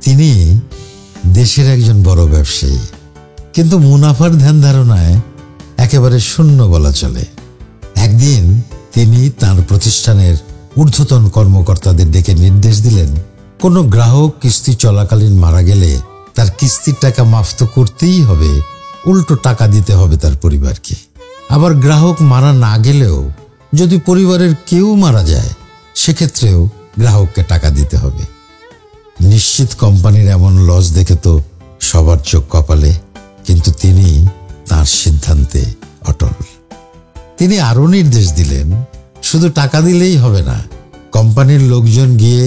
তিনি দেশের একজন বড় ব্যবসায়ী, কিন্তু মুনাফার ধ্যান ধারণায় একেবারে শূন্য বলা চলে। একদিন তিনি তার প্রতিষ্ঠানের ঊর্ধ্বতন কর্মকর্তাদের ডেকে নির্দেশ দিলেন, কোনো গ্রাহক কিস্তি চলাকালীন মারা গেলে তার কিস্তির টাকা মাফ তো করতেই হবে, উল্টো টাকা দিতে হবে তার পরিবারকে। আবার গ্রাহক মারা না গেলেও যদি পরিবারের কেউ মারা যায়, সেক্ষেত্রেও গ্রাহককে টাকা দিতে হবে। নিশ্চিত কোম্পানির এমন লস দেখে তো সবার চোখ কপালে, কিন্তু তিনি তার সিদ্ধান্তে অটল। তিনি আরো নির্দেশ দিলেন, শুধু টাকা দিলেই হবে না, কোম্পানির লোকজন গিয়ে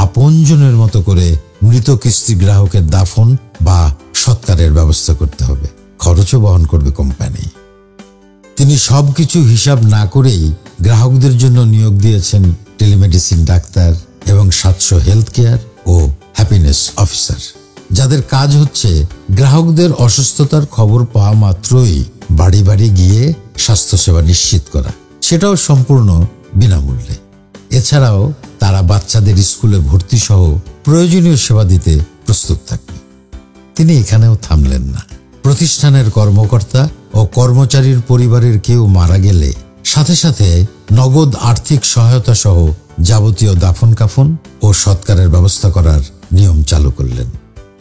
আপনজনের মতো করে মৃত কিস্তি গ্রাহকের দাফন বা সৎকারের ব্যবস্থা করতে হবে। খরচও বহন করবে কোম্পানি। তিনি সবকিছু হিসাব না করেই গ্রাহকদের জন্য নিয়োগ দিয়েছেন টেলিমেডিসিন ডাক্তার এবং 700 হেলথ কেয়ার ও হ্যাপিনেস অফিসার, যাদের কাজ হচ্ছে গ্রাহকদের অসুস্থতার খবর পাওয়া মাত্রই বাড়ি বাড়ি গিয়ে স্বাস্থ্যসেবা নিশ্চিত করা, সেটাও সম্পূর্ণ বিনামূল্যে। এছাড়াও তারা বাচ্চাদের স্কুলে ভর্তি সহ প্রয়োজনীয় সেবা দিতে প্রস্তুত থাকবে। তিনি এখানেও থামলেন না। প্রতিষ্ঠানের কর্মকর্তা ও কর্মচারীর পরিবারের কেউ মারা গেলে সাথে সাথে নগদ আর্থিক সহায়তা সহ যাবতীয় দাফন কাফন ও সৎকারের ব্যবস্থা করার নিয়ম চালু করলেন।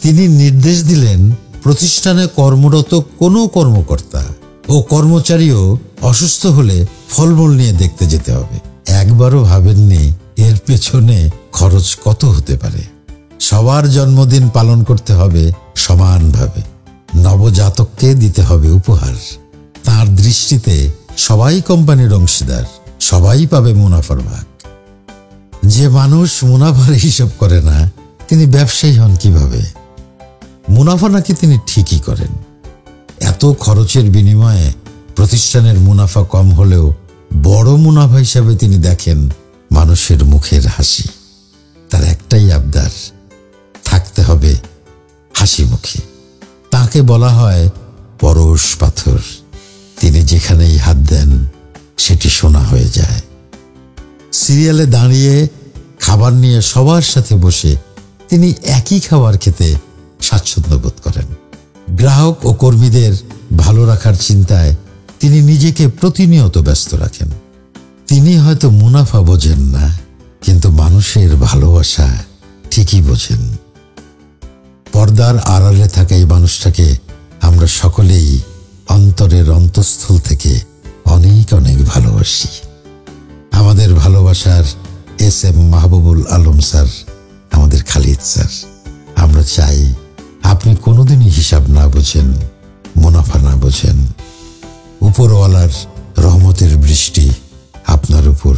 তিনি নির্দেশ দিলেন, প্রতিষ্ঠানে কর্মরত কোনো কর্মকর্তা ও কর্মচারীও অসুস্থ হলে ফলমূল নিয়ে দেখতে যেতে হবে। একবারও ভাবেননি এর পেছনে খরচ কত হতে পারে। সবার জন্মদিন পালন করতে হবে সমানভাবে, নবজাতককে দিতে হবে উপহার। তার দৃষ্টিতে সবাই কোম্পানির অংশীদার, সবাই পাবে মুনাফার ভাগ। যে মানুষ মুনাফার হিসাব করে না, তিনি ব্যবসায়ী হন কিভাবে? মুনাফা নাকি তিনি ঠিকই করেন। এত খরচের বিনিময়ে প্রতিষ্ঠানের মুনাফা কম হলেও বড় মুনাফা হিসাবে তিনি দেখেন মানুষের মুখের হাসি। তার একটাই আবদার, থাকতে হবে হাসি মুখে। তাকে বলা হয় পরশ পাথর। তিনি যেখানেই হাত দেন সেটি সোনা হয়ে যায়। সিরিয়ালে দাঁড়িয়ে খাবার নিয়ে সবার সাথে বসে তিনি একই খাবার খেতে স্বাচ্ছন্দ্য বোধ করেন। গ্রাহক ও কর্মীদের ভালো রাখার চিন্তায় তিনি নিজেকে প্রতিনিয়ত ব্যস্ত রাখেন। তিনি হয়তো মুনাফা বোঝেন না, কিন্তু মানুষের ভালোবাসা ঠিকই বোঝেন। পর্দার আড়ালে থাকা এই মানুষটাকে আমরা সকলেই অন্তরের অন্তঃস্থল থেকে অনেক অনেক ভালোবাসি। আমাদের ভালোবাসার SM মাহবুবুল আলম স্যার, আমাদের খালিদ স্যার। আমরা চাই আপনি কোনোদিনই হিসাব না বোঝেন, মুনাফা না বোঝেন। উপরওয়ালার রহমতের বৃষ্টি আপনার উপর